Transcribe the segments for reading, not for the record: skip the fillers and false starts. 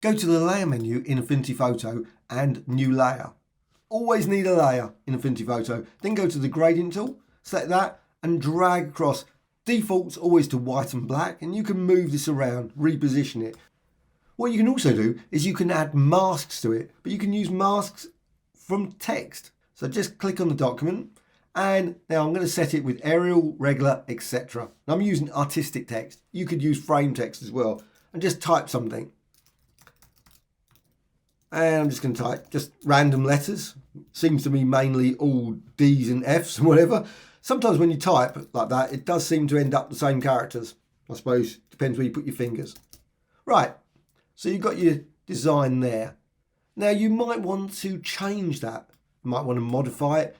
Go to the layer menu in Affinity Photo and new layer. Always need a layer in Affinity Photo. Then go to the gradient tool, select that and drag across. Default's always to white and black, and you can move this around, reposition it. What you can also do is you can add masks to it, but you can use masks from text. So just click on the document, and now I'm going to set it with Arial, regular, etc. I'm using artistic text. You could use frame text as well, and just type something. And I'm just going to type just random letters. Seems to be mainly all D's and F's and whatever. Sometimes when you type like that, it does seem to end up the same characters. I suppose depends where you put your fingers. Right, so you've got your design there. Now you might want to change that. You might want to modify it.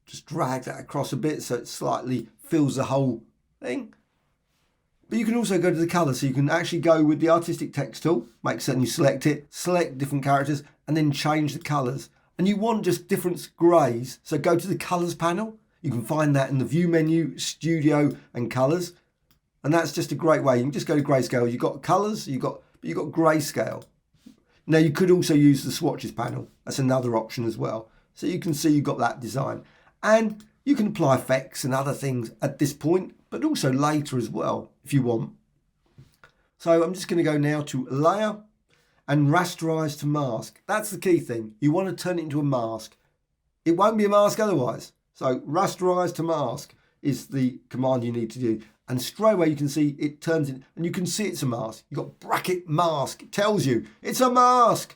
Just drag that across a bit so it slightly fills the whole thing. But you can also go to the colour, so you can actually go with the artistic text tool, make certain you select it, select different characters, and then change the colours. And you want just different greys, so go to the colours panel. You can find that in the view menu, studio and colours. And that's just a great way. You can just go to grayscale. You've got colours, you've got grayscale. Now you could also use the swatches panel. That's another option as well. So you can see you've got that design. And you can apply effects and other things at this point, but also later as well, if you want. So I'm just going to go now to layer and rasterize to mask. That's the key thing. You want to turn it into a mask. It won't be a mask otherwise. So rasterize to mask is the command you need to do. And straight away you can see it turns in, and you can see it's a mask. You've got bracket mask. It tells you it's a mask.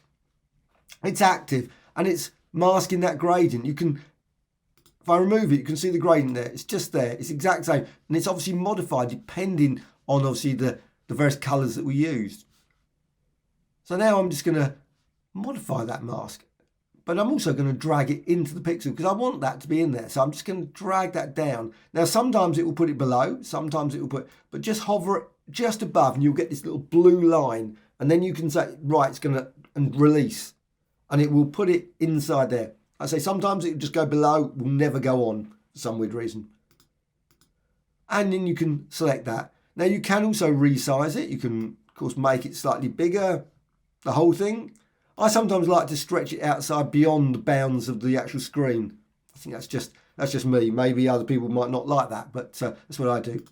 It's active and it's masking that gradient. You can, if I remove it, you can see the gradient there. It's just there. It's exact same. And it's obviously modified depending on obviously the various colours that we used. So now I'm just going to modify that mask. But I'm also going to drag it into the pixel because I want that to be in there. So I'm just going to drag that down. Now sometimes it will put it below. Sometimes it will put, but just hover it just above and you'll get this little blue line. And then you can say, right, it's going to, and release. And it will put it inside there. I say sometimes it will just go below, will never go on for some weird reason. And then you can select that. Now you can also resize it. You can, of course, make it slightly bigger, the whole thing. I sometimes like to stretch it outside beyond the bounds of the actual screen. I think that's just me. Maybe other people might not like that, but that's what I do.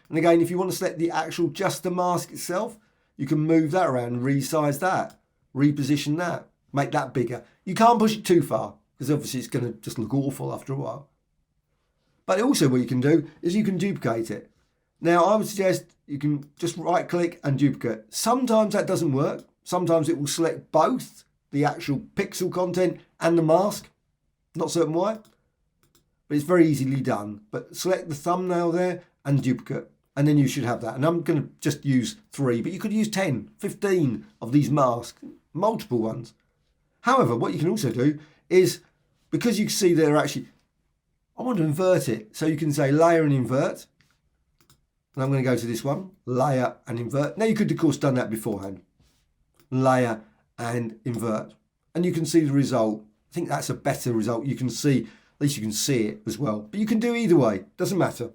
And again, if you want to select the actual, just the mask itself, you can move that around, resize that, reposition that, make that bigger. You can't push it too far because obviously it's going to just look awful after a while. But also what you can do is you can duplicate it. Now I would suggest you can just right click and duplicate. Sometimes that doesn't work. Sometimes it will select both the actual pixel content and the mask. Not certain why, but it's very easily done. But select the thumbnail there and duplicate, and then you should have that. And I'm going to just use 3, but you could use 10, 15 of these masks, multiple ones. However, what you can also do is, because you see they're actually, I want to invert it. So you can say layer and invert. And I'm going to go to this one, layer and invert. Now you could of course done that beforehand. Layer and invert, and you can see the result. I think that's a better result. You can see, at least you can see it as well, but you can do either way, doesn't matter.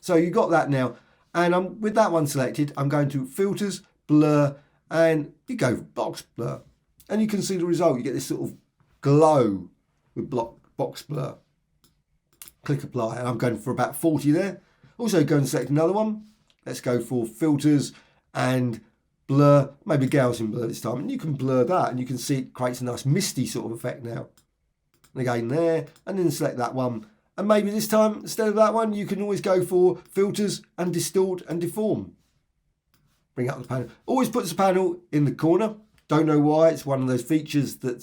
So you got that now, and I'm with that one selected, I'm going to filters, blur, and you go box blur, and you can see the result. You get this sort of glow with box blur. Click apply, and I'm going for about 40 there. Also go and select another one. Let's go for filters and blur, maybe Gaussian blur this time, and you can blur that and you can see it creates a nice misty sort of effect now. And again there, and then select that one, and maybe this time instead of that one you can always go for filters and distort and deform. Bring up the panel. Always puts the panel in the corner. Don't know why. It's one of those features that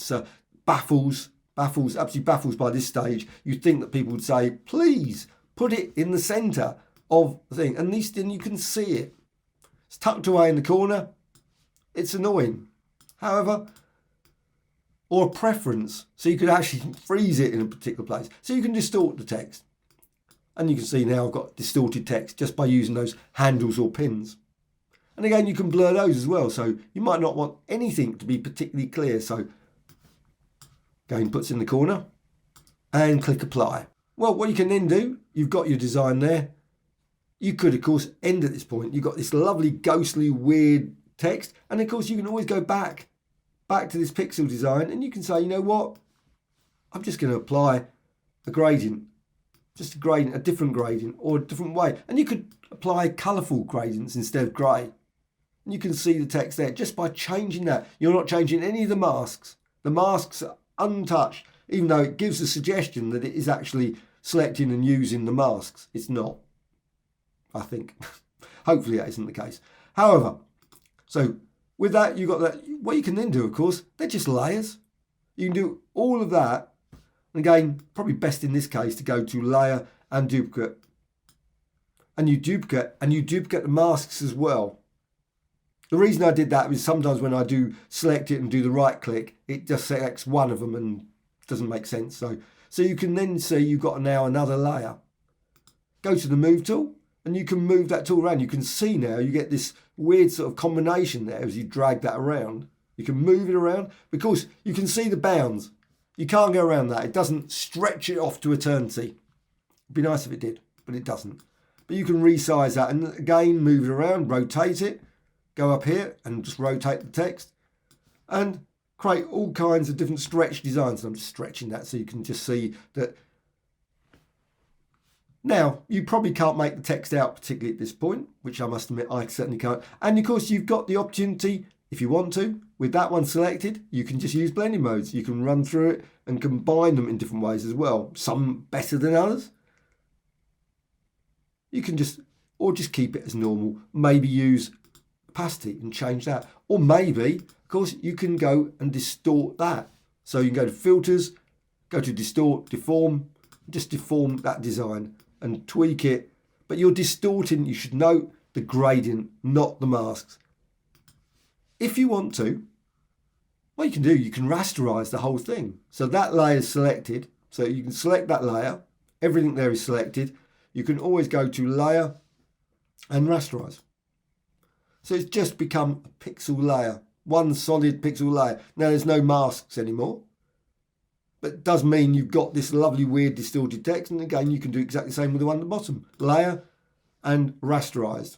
absolutely baffles by this stage. You'd think that people would say, please put it in the center of the thing, and at least then you can see it. It's tucked away in the corner. It's annoying. However, or a preference, so you could actually freeze it in a particular place. So you can distort the text. And you can see now I've got distorted text just by using those handles or pins. And again, you can blur those as well. So you might not want anything to be particularly clear. So again, puts in the corner and click apply. Well, what you can then do, you've got your design there. You could, of course, end at this point. You've got this lovely, ghostly, weird text. And of course, you can always go back to this pixel design, and you can say, you know what, I'm just going to apply a gradient, just a gradient, a different gradient or a different way. And you could apply colourful gradients instead of grey. And you can see the text there just by changing that. You're not changing any of the masks. The masks are untouched, even though it gives the suggestion that it is actually selecting and using the masks. It's not, I think. Hopefully that isn't the case. However, so with that, you've got that. What you can then do, of course, they're just layers. You can do all of that. And again, probably best in this case to go to layer and duplicate. And you duplicate the masks as well. The reason I did that is sometimes when I do select it and do the right click, it just selects one of them and doesn't make sense. So you can then see you've got now another layer. Go to the move tool and you can move that tool around. You can see now you get this weird sort of combination there as you drag that around. You can move it around because you can see the bounds. You can't go around that. It doesn't stretch it off to eternity. It'd be nice if it did, but it doesn't. But you can resize that and again move it around, rotate it, go up here and just rotate the text and create all kinds of different stretch designs. And I'm just stretching that so you can just see that. Now, you probably can't make the text out particularly at this point, which I must admit I certainly can't. And of course, you've got the opportunity, if you want to, with that one selected, you can just use blending modes. You can run through it and combine them in different ways as well. Some better than others. You can just keep it as normal. Maybe use opacity and change that. Or maybe, of course, you can go and distort that. So you can go to filters, go to distort, deform, just deform that design and tweak it. But you're distorting, you should note, the gradient, not the masks. If you want to, what you can do, you can rasterize the whole thing. So that layer is selected. So you can select that layer. Everything there is selected. You can always go to layer and rasterize. So it's just become a pixel layer, one solid pixel layer. Now there's no masks anymore. But it does mean you've got this lovely weird distorted text. And again, you can do exactly the same with the one at the bottom. Layer and rasterize.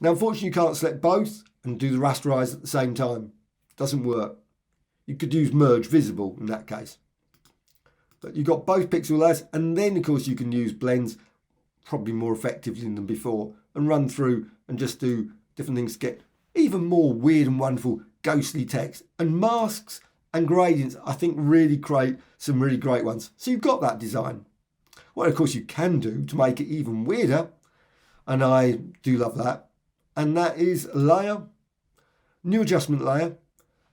Now unfortunately you can't select both and do the rasterize at the same time. Doesn't work. You could use merge visible in that case. But you've got both pixel layers, and then of course you can use blends probably more effectively than before and run through and just do different things to get even more weird and wonderful ghostly text. And masks and gradients I think really create some really great ones. So you've got that design. What of course you can do to make it even weirder, and I do love that, and that is layer, new adjustment layer,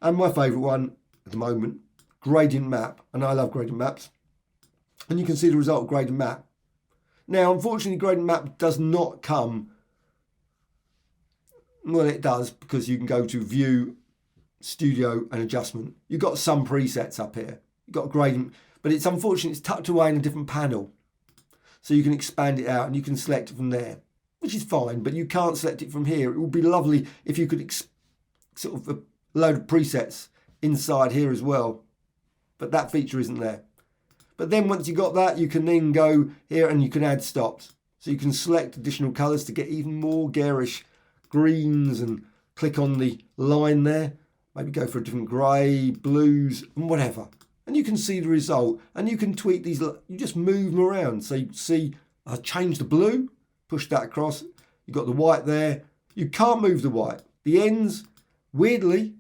and my favourite one at the moment, gradient map. And I love gradient maps. And you can see the result of gradient map. Now, unfortunately, gradient map does not come. Well, it does, because you can go to View, Studio, and Adjustment. You've got some presets up here. You've got a gradient, but it's unfortunate it's tucked away in a different panel. So you can expand it out and you can select it from there, which is fine, but you can't select it from here. It would be lovely if you could sort of a load of presets inside here as well, but that feature isn't there. But then once you got that, you can then go here and you can add stops. So you can select additional colours to get even more garish greens and click on the line there. Maybe go for a different grey, blues and whatever. And you can see the result and you can tweak these. You just move them around. So you can see I changed the blue, push that across. You've got the white there. You can't move the white. The ends, weirdly,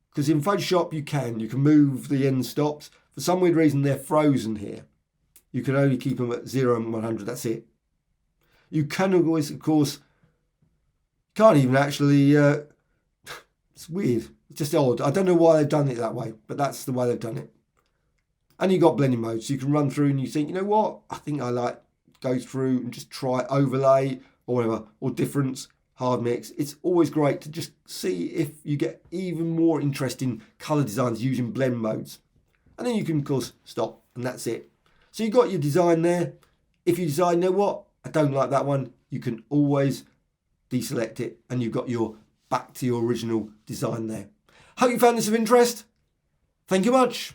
because in Photoshop you can move the end stops. For some weird reason they're frozen here. You can only keep them at 0 and 100, that's it. You can always, of course, can't even actually, it's weird, it's just odd. I don't know why they've done it that way, but that's the way they've done it. And you've got blending mode, so you can run through and you think, you know what, I think I like, go through and just try overlay or whatever, or difference, hard mix. It's always great to just see if you get even more interesting colour designs using blend modes. And then you can, of course, stop, and that's it. So you've got your design there. If you decide, you know what, I don't like that one, you can always deselect it, and you've got your back to your original design there. Hope you found this of interest. Thank you much.